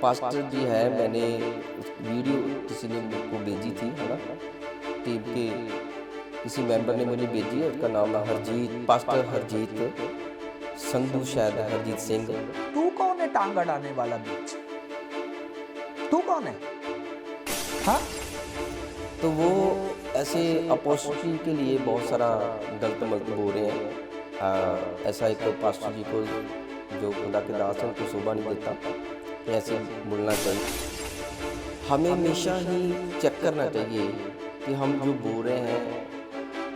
Pastor जी है, मैंने video किसी ने मुझको भेजी थी, है ना, टीम के किसी मेंबर ने मुझे भेजी है। उसका नाम है हरजीत, पास्टर हरजीत संधू, शायद हरजीत सिंह। तू कौन है टांग अड़ाने वाला बीच? तू कौन है? हाँ, तो वो ऐसे अपोस्टली के लिए बहुत सारा गलत मलत बोल रहे हैं। ऐसा एक पास्टर जी को जो खुदा के दास हैं उनको शोभा नहीं देता कि ऐसे बोलना चाहिए। हमें हमेशा ही चेक करना चाहिए कि हम जो बोल रहे हैं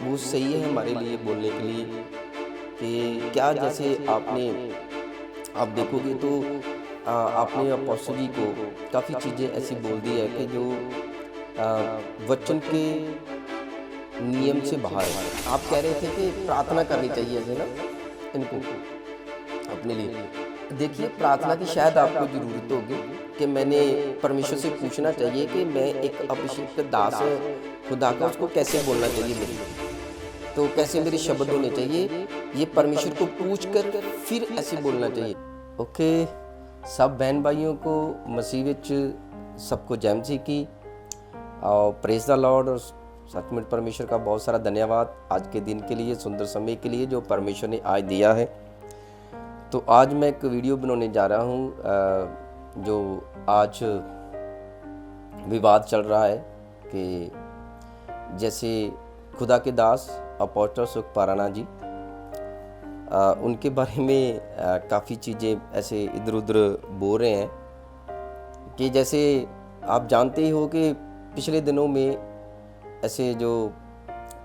वो सही है हमारे लिए बोलने के लिए, कि क्या जैसे आप देखोगे तो आपने अपोस्टल जी को काफ़ी चीज़ें ऐसी बोल दी है कि जो वचन के नियम से बाहर है। आप कह रहे थे कि प्रार्थना करनी चाहिए ऐसे ना इनको अपने लिए। देखिए, प्रार्थना की शायद आपको ज़रूरत होगी कि मैंने परमेश्वर से पूछना चाहिए कि मैं एक अभिषिक्त दास है खुदा का, उसको कैसे बोलना चाहिए मेरे, तो कैसे मेरे शब्द होने चाहिए, ये परमेश्वर को पूछ कर फिर ऐसे बोलना चाहिए। ओके, सब बहन भाइयों को मसीह विच सबको जय मसीह की और प्रेज द लॉर्ड। और सचमुच परमेश्वर का बहुत सारा धन्यवाद आज के दिन के लिए, सुंदर समय के लिए जो परमेश्वर ने आज दिया है। तो आज मैं एक वीडियो बनाने जा रहा हूँ जो आज विवाद चल रहा है कि जैसे खुदा के दास अपोस्टल सुखपाराना जी, उनके बारे में काफ़ी चीज़ें ऐसे इधर उधर बोल रहे हैं कि जैसे आप जानते ही हो कि पिछले दिनों में ऐसे जो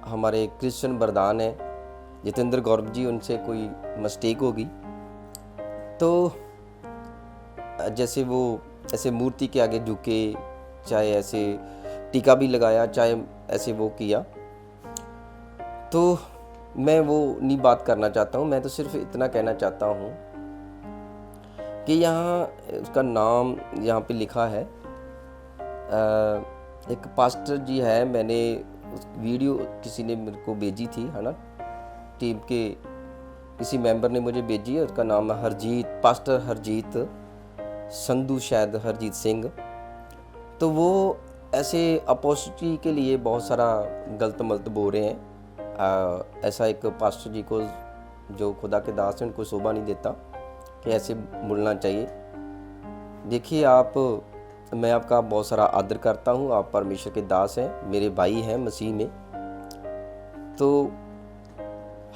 हमारे क्रिश्चियन बरदान हैं जितेंद्र गौरव जी, उनसे कोई मिस्टेक होगी तो जैसे वो ऐसे मूर्ति के आगे झुके, चाहे ऐसे टीका भी लगाया, चाहे ऐसे वो किया, तो मैं वो नहीं बात करना चाहता हूँ। मैं तो सिर्फ इतना कहना चाहता हूँ कि यहाँ उसका नाम यहाँ पे लिखा है, एक पास्टर जी है, मैंने उस वीडियो किसी ने मेरे को भेजी थी, है ना, टीम के किसी मेंबर ने मुझे भेजी है। उसका नाम है हरजीत, पास्टर हरजीत संधू, शायद हरजीत सिंह। तो वो ऐसे अपोस्टली के लिए बहुत सारा गलत मलत बोल रहे हैं। ऐसा एक पास्टर जी को जो खुदा के दास हैं उनको शोभा नहीं देता कि ऐसे बोलना चाहिए। देखिए, मैं आपका बहुत सारा आदर करता हूँ, आप परमेश्वर के दास हैं, मेरे भाई हैं मसीह में। तो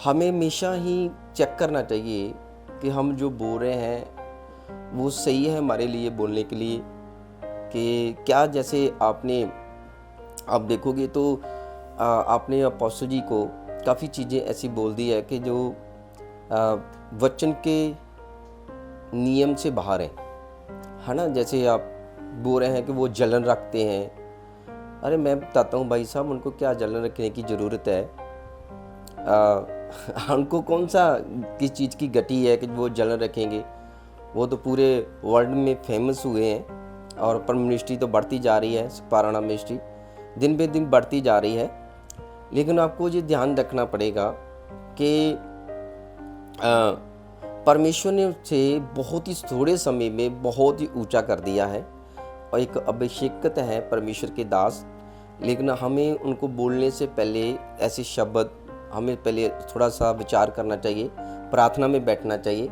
हमें हमेशा ही चेक करना चाहिए कि हम जो बोल रहे हैं वो सही है हमारे लिए बोलने के लिए, कि क्या जैसे आप देखोगे तो आपने अपोस्टल जी को काफ़ी चीज़ें ऐसी बोल दी है कि जो वचन के नियम से बाहर है ना। जैसे आप बोल रहे हैं कि वो जलन रखते हैं। अरे मैं बताता हूँ भाई साहब, उनको क्या जलन रखने की ज़रूरत है? उनको कौन सा किस चीज़ की गति है कि वो जलन रखेंगे? वो तो पूरे वर्ल्ड में फेमस हुए हैं और पर मिनिस्ट्री तो बढ़ती जा रही है, सुखपाराना मिनिस्ट्री दिन बे दिन बढ़ती जा रही है। लेकिन आपको ये ध्यान रखना पड़ेगा कि परमेश्वर ने उसे बहुत ही थोड़े समय में बहुत ही ऊंचा कर दिया है और एक अभिषेकत है परमेश्वर के दास। लेकिन हमें उनको बोलने से पहले ऐसे शब्द हमें पहले थोड़ा सा विचार करना चाहिए, प्रार्थना में बैठना चाहिए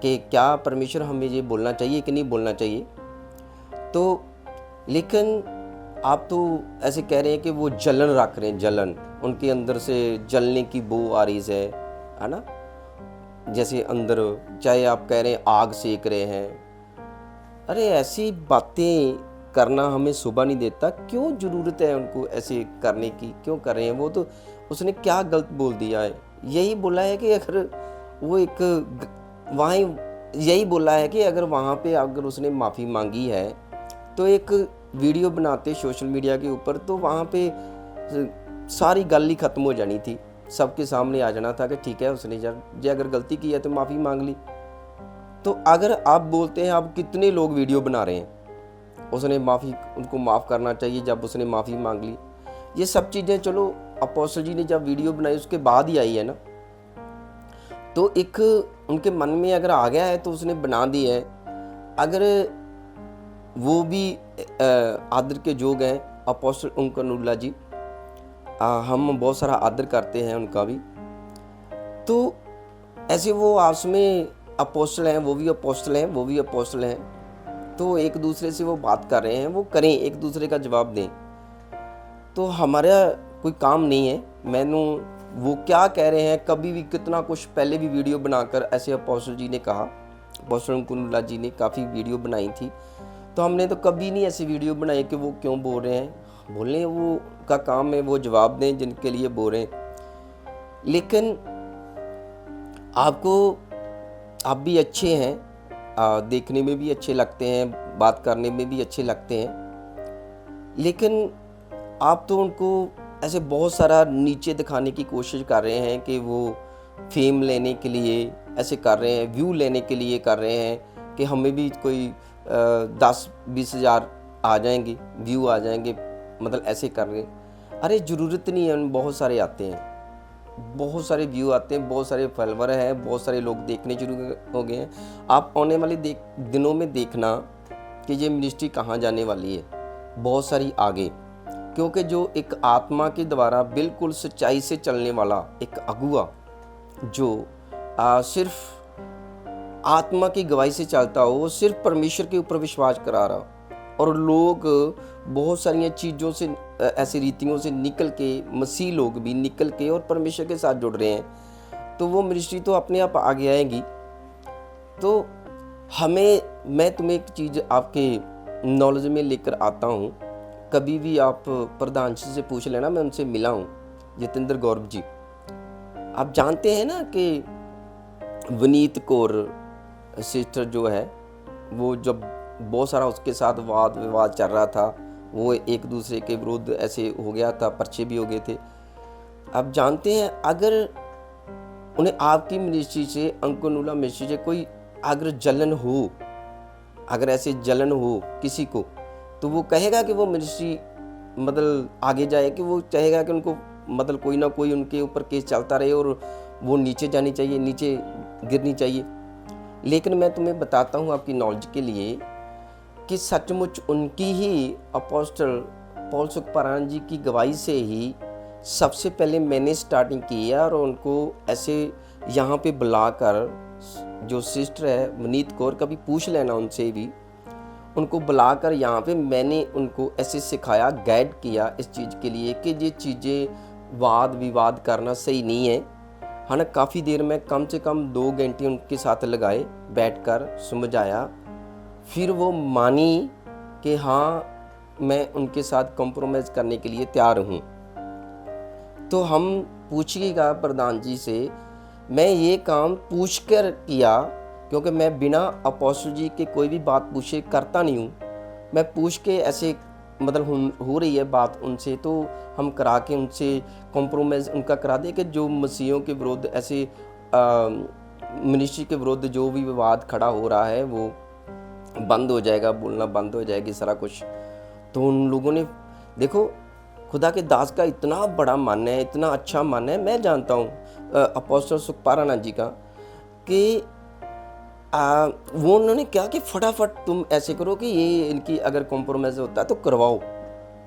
कि क्या परमेश्वर हमें ये बोलना चाहिए कि नहीं बोलना चाहिए। तो लेकिन आप तो ऐसे कह रहे हैं कि वो जलन रख रहे हैं, जलन उनके अंदर से जलने की बू आ रही है ना, जैसे अंदर, चाहे आप कह रहे हैं आग सेक रहे हैं। अरे ऐसी बातें करना हमें शोभा नहीं देता। क्यों ज़रूरत है उनको ऐसे करने की, क्यों कर रहे हैं? वो तो उसने क्या गलत बोल दिया है? यही बोला है कि अगर वो वहाँ यही बोला है कि अगर वहाँ पे अगर उसने माफ़ी मांगी है तो एक वीडियो बनाते सोशल मीडिया के ऊपर, तो वहाँ पे सारी गल ही ख़त्म हो जानी थी, सबके सामने आ जाना था कि ठीक है उसने जब अगर गलती की है तो माफ़ी मांग ली। तो अगर आप बोलते हैं, आप कितने लोग वीडियो बना रहे हैं, उसने उनको माफ़ करना चाहिए जब उसने माफ़ी मांग ली। ये सब चीज़ें चलो अपोस्टल जी ने जब वीडियो बनाई उसके बाद ही आई है ना, तो एक उनके मन में अगर आ गया है तो उसने बना दी है। अगर वो भी आदर के योग हैं, अपोस्टल अंकुनुल्लाह जी। हम बहुत सारा आदर करते हैं उनका भी। तो ऐसे वो आपस में अपोस्टल हैं, वो भी अपोस्टल हैं, वो भी अपोस्टल हैं। तो एक दूसरे से वो बात कर रहे हैं, वो करें, एक दूसरे का जवाब दें। तो हमारा कोई काम नहीं है। मैंने वो क्या कह रहे हैं, कभी भी कितना कुछ पहले भी वीडियो बनाकर ऐसे अपोस्टल जी ने कहा, अपोस्टल अंकुनुल्लाह जी ने काफ़ी वीडियो बनाई थी। तो हमने तो कभी नहीं ऐसी वीडियो बनाई कि वो क्यों बोल रहे हैं। बोलने वो का काम है, वो जवाब दें जिनके लिए बोल रहे हैं। लेकिन आप भी अच्छे हैं, देखने में भी अच्छे लगते हैं, बात करने में भी अच्छे लगते हैं, लेकिन आप तो उनको ऐसे बहुत सारा नीचे दिखाने की कोशिश कर रहे हैं कि वो फेम लेने के लिए ऐसे कर रहे हैं, व्यू लेने के लिए कर रहे हैं कि हमें भी कोई 10-20 हज़ार आ जाएंगे, व्यू आ जाएंगे, मतलब ऐसे कर रहे हैं। अरे ज़रूरत नहीं है, बहुत सारे आते हैं, बहुत सारे व्यू आते हैं, बहुत सारे फॉलोवर हैं, बहुत सारे लोग देखने शुरू हो गए हैं। आप आने वाले दिनों में देखना कि ये मिनिस्ट्री कहाँ जाने वाली है, बहुत सारी आगे। क्योंकि जो एक आत्मा के द्वारा बिल्कुल सच्चाई से चलने वाला एक अगुआ जो सिर्फ आत्मा की गवाही से चलता हो, वो सिर्फ परमेश्वर के ऊपर विश्वास करा रहा, और लोग बहुत सारी चीज़ों से, ऐसी रीतियों से निकल के, मसीह लोग भी निकल के और परमेश्वर के साथ जुड़ रहे हैं, तो वो मिनिस्ट्री तो अपने आप आगे आएगी। तो मैं तुम्हें एक चीज़ आपके नॉलेज में लेकर आता हूँ। कभी भी आप प्रधान जी से पूछ लेना, मैं उनसे मिला हूँ, जितेंद्र गौरव जी। आप जानते हैं ना कि वनीत कौर सिस्टर जो है, वो जब बहुत सारा उसके साथ वाद विवाद चल रहा था, वो एक दूसरे के विरुद्ध ऐसे हो गया था, पर्चे भी हो गए थे। आप जानते हैं, अगर उन्हें आपकी मिनिस्ट्री से, अंकुनुल्लाह मिनिस्ट्री से कोई अगर जलन हो, अगर ऐसे जलन हो किसी को, तो वो कहेगा कि वो मिनिस्ट्री मतलब आगे जाए, कि वो चाहेगा कि उनको मतलब कोई ना कोई उनके ऊपर केस चलता रहे और वो नीचे जानी चाहिए, नीचे गिरनी चाहिए। लेकिन मैं तुम्हें बताता हूँ आपकी नॉलेज के लिए कि सचमुच उनकी ही अपोस्टल पौल सुखपारायण जी की गवाही से ही सबसे पहले मैंने स्टार्टिंग की है, और उनको ऐसे यहाँ पे बुलाकर, जो सिस्टर है वनीत कौर, कभी पूछ लेना उनसे भी, उनको बुलाकर यहाँ पे मैंने उनको ऐसे सिखाया, गाइड किया इस चीज़ के लिए कि ये चीज़ें वाद विवाद करना सही नहीं है। हाँ ना, काफ़ी देर में कम से कम 2 घंटे उनके साथ लगाए, बैठकर समझाया, फिर वो मानी कि हाँ मैं उनके साथ कॉम्प्रोमाइज़ करने के लिए तैयार हूँ। तो हम पूछिएगा प्रधान जी से, मैं ये काम पूछ कर किया, क्योंकि मैं बिना अपोस्टल जी के कोई भी बात पूछे करता नहीं हूँ। मैं पूछ के ऐसे मतलब हो रही है बात उनसे, तो हम करा के उनसे कॉम्प्रोमाइज़ उनका करा दे कि जो मसीहों के विरुद्ध ऐसे मिनिस्ट्री के विरुद्ध जो भी विवाद खड़ा हो रहा है वो बंद हो जाएगा, बोलना बंद हो जाएगी सारा कुछ। तो उन लोगों ने, देखो खुदा के दास का इतना बड़ा मन है, इतना अच्छा मन है, मैं जानता हूँ अपोस्टल सुखपारायण जी का, कि वो उन्होंने क्या कि फटाफट तुम ऐसे करो कि ये इनकी अगर कॉम्प्रोमाइज़ होता है तो करवाओ,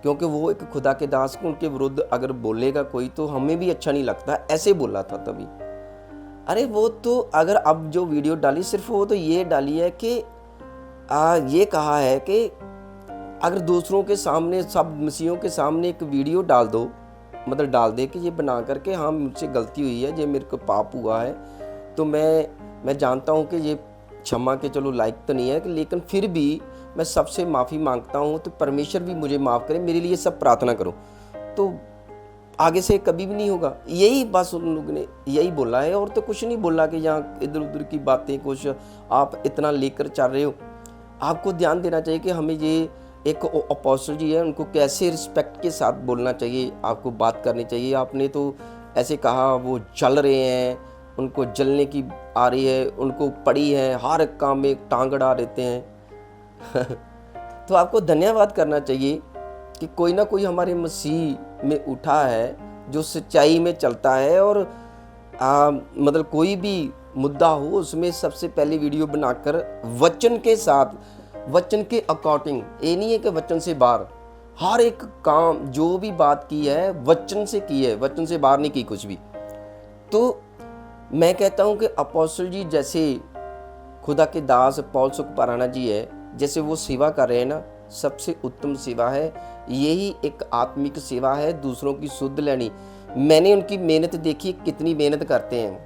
क्योंकि वो एक खुदा के दास को उनके विरुद्ध अगर बोलेगा कोई तो हमें भी अच्छा नहीं लगता, ऐसे बोला था तभी। अरे वो तो अगर अब जो वीडियो डाली सिर्फ वो तो ये डाली है कि ये कहा है कि अगर दूसरों के सामने, सब मसीहों के सामने एक वीडियो डाल दो, मतलब डाल दे कि ये बना करके हाँ मुझसे गलती हुई है, ये मेरे को पाप हुआ है, तो मैं जानता हूँ कि ये क्षमा के चलो लायक तो नहीं है, लेकिन फिर भी मैं सबसे माफ़ी मांगता हूँ, तो परमेश्वर भी मुझे माफ़ करे, मेरे लिए सब प्रार्थना करो। तो आगे से कभी भी नहीं होगा, यही बस उन लोगों ने यही बोला है, और तो कुछ नहीं बोला कि यहाँ इधर उधर की बातें कुछ आप इतना लेकर चल रहे हो। आपको ध्यान देना चाहिए कि हमें ये एक अपोस्टल जी है, उनको कैसे रिस्पेक्ट के साथ बोलना चाहिए, आपको बात करनी चाहिए। आपने तो ऐसे कहा वो जल रहे हैं, उनको जलने की आ रही है, उनको पड़ी है, हर एक काम में टांग अड़ा देते हैं तो आपको धन्यवाद करना चाहिए कि कोई ना कोई हमारे मसीह में उठा है जो सच्चाई में चलता है, और मतलब कोई भी मुद्दा हो उसमें सबसे पहले वीडियो बनाकर वचन के साथ वचन के अकॉर्डिंग, ये नहीं है कि वचन से बाहर। हर एक काम जो भी बात की है वचन से की है, वचन से बाहर नहीं की कुछ भी। तो मैं कहता हूँ कि अपोस्टल जी जैसे खुदा के दास पौल सुखपराना जी है, जैसे वो सेवा कर रहे हैं ना, सबसे उत्तम सेवा है। यही एक आत्मिक सेवा है, दूसरों की सुध लेनी। मैंने उनकी मेहनत देखी, कितनी मेहनत करते हैं।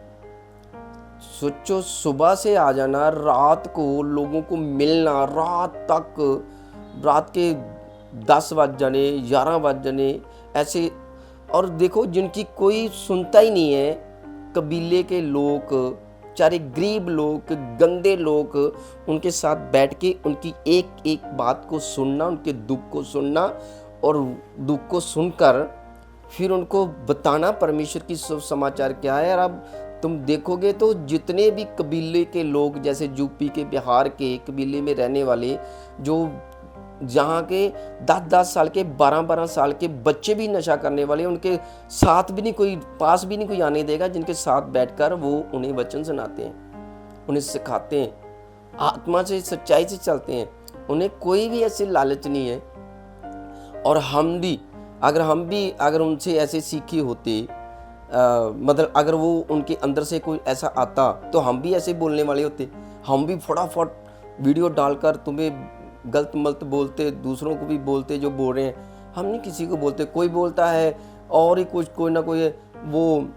सोचो, सुबह से आ जाना, रात को लोगों को मिलना, रात के 10 बज जाने, 11 बज जाने ऐसे। और देखो, जिनकी कोई सुनता ही नहीं है, कबीले के लोग, चाहे गरीब लोग, गंदे लोग, उनके साथ बैठ के उनकी एक एक बात को सुनना, उनके दुख को सुनना, और दुख को सुनकर फिर उनको बताना परमेश्वर की शुभ समाचार क्या है। और अब तुम देखोगे तो जितने भी कबीले के लोग, जैसे यूपी के, बिहार के कबीले में रहने वाले, जो जहाँ के 10-10 साल के, 12-12 साल के बच्चे भी नशा करने वाले, उनके साथ भी नहीं कोई, पास भी नहीं कोई आने देगा, जिनके साथ बैठकर वो उन्हें वचन सुनाते हैं, उन्हें सिखाते हैं, आत्मा से, सच्चाई से चलते हैं। उन्हें कोई भी ऐसे लालच नहीं है। और हम भी अगर उनसे ऐसे सीखे होते, मतलब अगर वो उनके अंदर से कोई ऐसा आता, तो हम भी ऐसे बोलने वाले होते। हम भी फटाफट वीडियो डालकर तुम्हें गलत मलत बोलते, दूसरों को भी बोलते जो बोल रहे हैं। हम नहीं किसी को बोलते। कोई बोलता है और ही कुछ, कोई ना कोई वो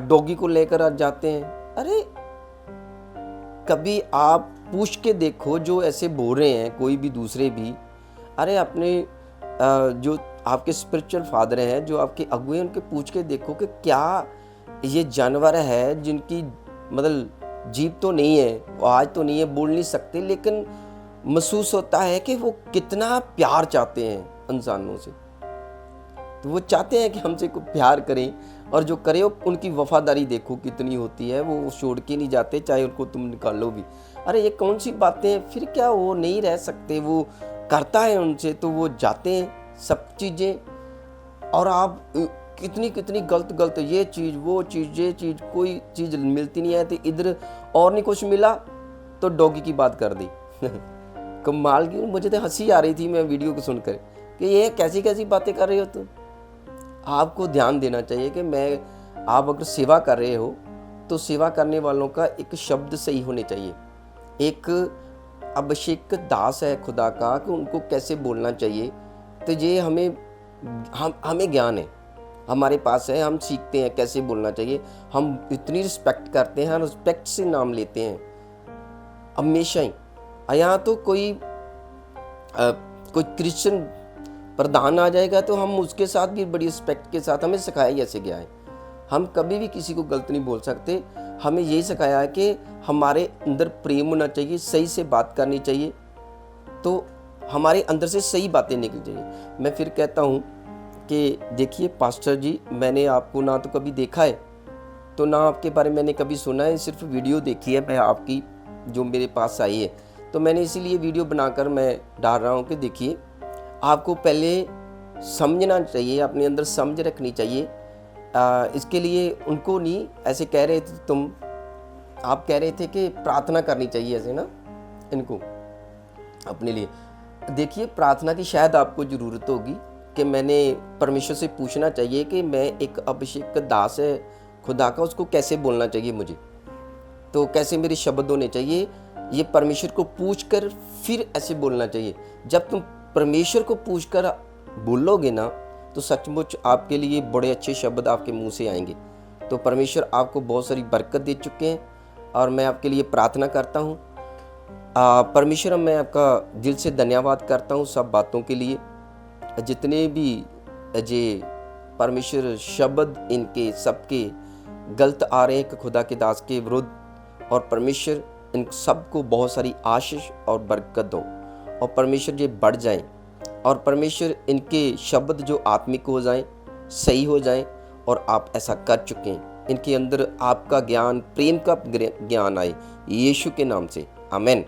डॉगी को लेकर आ जाते हैं। अरे कभी आप पूछ के देखो, जो ऐसे बोल रहे हैं कोई भी दूसरे भी, अरे अपने जो आपके स्पिरिचुअल फादर हैं, जो आपके अगुए, उनके पूछ के देखो कि क्या ये जानवर है जिनकी मतलब जीभ तो नहीं है, आवाज़ तो नहीं है, बोल नहीं सकते, लेकिन महसूस होता है कि वो कितना प्यार चाहते हैं इंसानों से। तो वो चाहते हैं कि हमसे कोई प्यार करें, और जो करे उनकी वफादारी देखो कितनी होती है। वो छोड़ के नहीं जाते, चाहे उनको तुम निकालो भी। अरे ये कौन सी बातें हैं, फिर क्या वो नहीं रह सकते, वो करता है उनसे, तो वो जाते हैं सब चीज़ें। और आप कितनी कितनी गलत ये चीज़, वो चीज़, ये चीज़, कोई चीज़ मिलती नहीं है, तो इधर और नहीं कुछ मिला तो डॉगी की बात कर दी। कमाल की। मुझे तो हंसी आ रही थी मैं वीडियो को सुनकर कि ये कैसी कैसी बातें कर रहे हो तुम। आपको ध्यान देना चाहिए कि आप अगर सेवा कर रहे हो तो सेवा करने वालों का एक शब्द सही होने चाहिए। एक अभिषेक दास है खुदा का, कि उनको कैसे बोलना चाहिए। तो ये हमें ज्ञान है, हमारे पास है, हम सीखते हैं कैसे बोलना चाहिए। हम इतनी रिस्पेक्ट करते हैं, रिस्पेक्ट से नाम लेते हैं हमेशा ही। यहाँ तो कोई क्रिश्चियन प्रधान आ जाएगा तो हम उसके साथ भी बड़ी रिस्पेक्ट के साथ, हमें सिखाया ऐसे गया है, हम कभी भी किसी को गलत नहीं बोल सकते। हमें यही सिखाया है कि हमारे अंदर प्रेम होना चाहिए, सही से बात करनी चाहिए, तो हमारे अंदर से सही बातें निकल चाहिए। मैं फिर कहता हूँ कि देखिए पास्टर जी, मैंने आपको ना तो कभी देखा है, तो ना आपके बारे में मैंने कभी सुना है, सिर्फ वीडियो देखी है मैं आपकी जो मेरे पास आई है। तो मैंने इसीलिए वीडियो बनाकर मैं डाल रहा हूँ कि देखिए, आपको पहले समझना चाहिए, अपने अंदर समझ रखनी चाहिए। इसके लिए उनको नहीं ऐसे कह रहे थे तुम, आप कह रहे थे कि प्रार्थना करनी चाहिए ऐसे ना इनको अपने लिए। देखिए, प्रार्थना की शायद आपको ज़रूरत होगी कि मैंने परमेश्वर से पूछना चाहिए कि मैं एक अभिषेक दास है खुदा का, उसको कैसे बोलना चाहिए मुझे, तो कैसे मेरे शब्द होने चाहिए। ये परमेश्वर को पूछकर फिर ऐसे बोलना चाहिए। जब तुम परमेश्वर को पूछकर बोलोगे ना, तो सचमुच आपके लिए बड़े अच्छे शब्द आपके मुंह से आएंगे। तो परमेश्वर आपको बहुत सारी बरकत दे चुके हैं, और मैं आपके लिए प्रार्थना करता हूँ। परमेश्वर, मैं आपका दिल से धन्यवाद करता हूँ सब बातों के लिए। जितने भी जे परमेश्वर शब्द इनके सबके गलत आ रहे हैं खुदा के दास के विरुद्ध, और परमेश्वर इन सबको बहुत सारी आशीष और बरकत दो, और परमेश्वर ये बढ़ जाएं, और परमेश्वर इनके शब्द जो आत्मिक हो जाएं, सही हो जाएं, और आप ऐसा कर चुके हैं। इनके अंदर आपका ज्ञान, प्रेम का ज्ञान आए, यीशु के नाम से, आमीन।